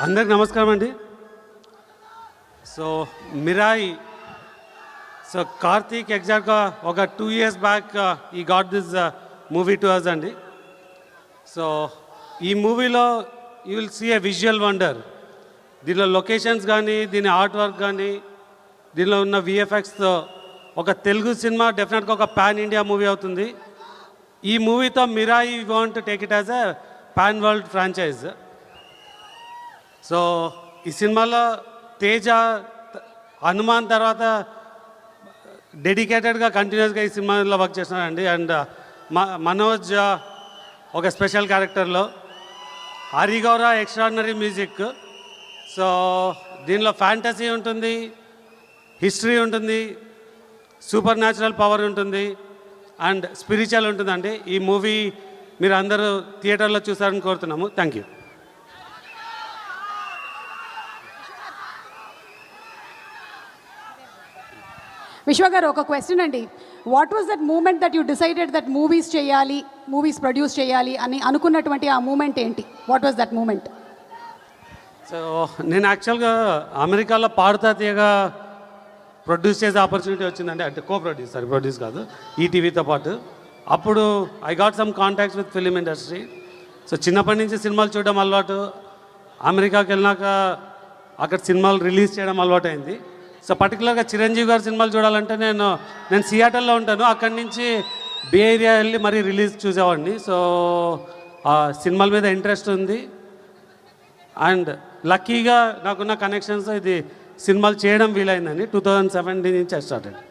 అందరికి నమస్కారం అండి. సో మిరాయి, సో కార్తీక్ ఎగ్జాక్ట్గా ఒక 2 years బ్యాక్ ఈ got this movie to us అండి. సో ఈ మూవీలో you will see a visual wonder. దీనిలో లొకేషన్స్ కానీ, దీని ఆర్ట్ వర్క్ కానీ, దీనిలో ఉన్న విఎఫ్ఎక్స్తో ఒక తెలుగు సినిమా డెఫినెట్గా ఒక పాన్ ఇండియా మూవీ అవుతుంది. ఈ మూవీతో Mirai want to take it as a pan world franchise. So ఈ సినిమాలో తేజ, హనుమాన్ తర్వాత డెడికేటెడ్గా కంటిన్యూస్గా ఈ సినిమాలో వర్క్ చేస్తున్నారండి. అండ్ మనోజ్ ఒక స్పెషల్ క్యారెక్టర్లో, హరిగౌర ఎక్స్ట్రాడినరీ మ్యూజిక్. సో దీనిలో ఫ్యాంటసీ ఉంటుంది, హిస్టరీ ఉంటుంది, సూపర్ న్యాచురల్ పవర్ ఉంటుంది అండ్ స్పిరిచువల్ ఉంటుందండి. ఈ మూవీ మీరు అందరూ థియేటర్లో చూసారని కోరుతున్నాము. Thank you. విశ్వ గారు, ఒక క్వశ్చన్ అండి. What was that moment that you decided that movies చేయాలి, మూవీస్ ప్రొడ్యూస్ చేయాలి అని అనుకున్నటువంటి ఆ మూమెంట్ ఏంటి? What was that moment? So నేను యాక్చువల్గా అమెరికాలో పాడుతా తీయగా ప్రొడ్యూస్ చేసే ఆపర్చునిటీ వచ్చిందండి. అంటే ప్రొడ్యూస్ కాదు, ఈటీవీతో పాటు. అప్పుడు I got some contacts with film industry. So చిన్నప్పటి నుంచి సినిమాలు చూడడం అలవాటు. అమెరికాకి వెళ్ళినాక అక్కడ సినిమాలు రిలీజ్ చేయడం అలవాటు అయింది. సో పర్టికులర్గా చిరంజీవి గారి సినిమాలు చూడాలంటే నేను సియాటల్లో ఉంటాను. అక్కడి నుంచి బే ఏరియా వెళ్ళి మరీ రిలీజ్ చూసేవాడిని. సో ఆ సినిమాల మీద ఇంట్రెస్ట్ ఉంది. అండ్ లక్కీగా నాకున్న కనెక్షన్స్ ఇది సినిమాలు చేయడం వీలైందండి. 2017 నుంచి స్టార్ట్ అయింది.